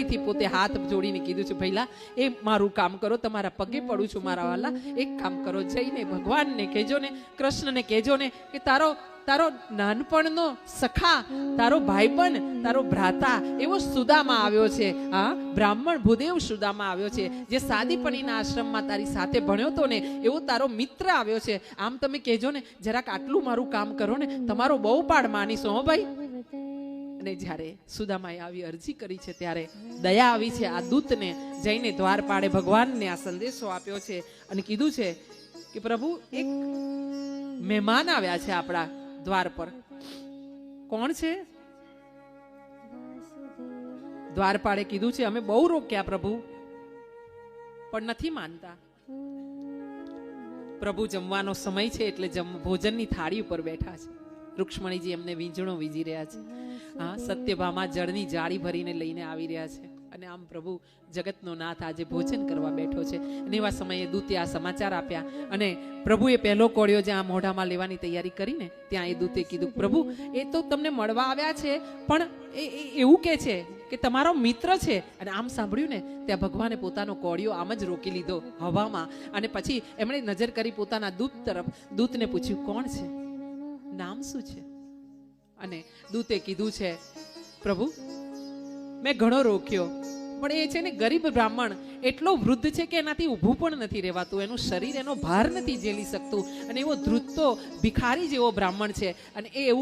વિનયથી પોતે હાથ જોડીને કીધું છે, ભઈલા એ મારું કામ કરો, તમારા પગે પડું છું મારા વાલા, એક કામ કરો, જઈને ભગવાનને કહેજો ને, કૃષ્ણને કહેજો ને કે તારો નાનપણનો સખા, તારો ભાઈબંધ, તારો ભ્રાતા એવો સુદામા આવ્યો છે. હા, બ્રાહ્મણ ભૂદેવ સુદામા આવ્યો છે, જે સાદીપણીના આશ્રમમાં તારી સાથે ભણ્યો તો ને એવો તારો મિત્ર આવ્યો છે. આમ તમે કહેજો ને, જરાક આટલું મારું કામ કરો ને, તમારો બહુ પાડ માનીશું હો ભાઈ. અને જ્યારે સુદામાએ આવી અરજી કરી છે ત્યારે દયા આવી છે. આ દૂતને જઈને દ્વારપાળે ભગવાનને આ સંદેશો આપ્યો છે અને કીધું છે કે પ્રભુ એક મહેમાન આવ્યા છે આપણા દ્વાર પર. કોણ છે? દ્વારપાળે કીધું છે અમે બહુ રોક્યા પ્રભુ, પણ નથી માનતા. પ્રભુ જમવાનો સમય છે એટલે ભોજનની થાળી ઉપર બેઠા છે. રૂક્ષ્મણીજી એમને વીંઝણો વીંજી રહ્યા છે. હા, સત્યભામા જળની જાળી ભરીને લઈને આવી રહ્યા છે. અને આમ પ્રભુ જગતનો નાથ આજે ભોજન કરવા બેઠો છે. અને એવા સમયે દૂતે આ સમાચાર આપ્યા અને પ્રભુએ પહેલો કોળિયો જ્યાં મોઢામાં લેવાની તૈયારી કરીને ત્યાં એ દૂતે કીધું, પ્રભુ એ તો તમને મળવા આવ્યા છે, પણ એવું કે છે કે તમારો મિત્ર છે. અને આમ સાંભળ્યું ને ત્યાં ભગવાને પોતાનો કોળિયો આમ જ રોકી લીધો હવામાં. અને પછી એમણે નજર કરી પોતાના દૂત તરફ. દૂતને પૂછ્યું, કોણ છે? નામ શું છે? અને દૂતે કીધું છે, પ્રભુ મેં ઘણો રોક્યો, પણ એ છે ને ગરીબ બ્રાહ્મણ, એટલો વૃદ્ધ છે કે એનાથી ઊભું પણ નથી રહેવાતું, એનું શરીર એનો ભાર નથી ઝેલી શકતું, અને એવો ધ્રુજતો ભિખારી જેવો બ્રાહ્મણ છે. અને એ એવું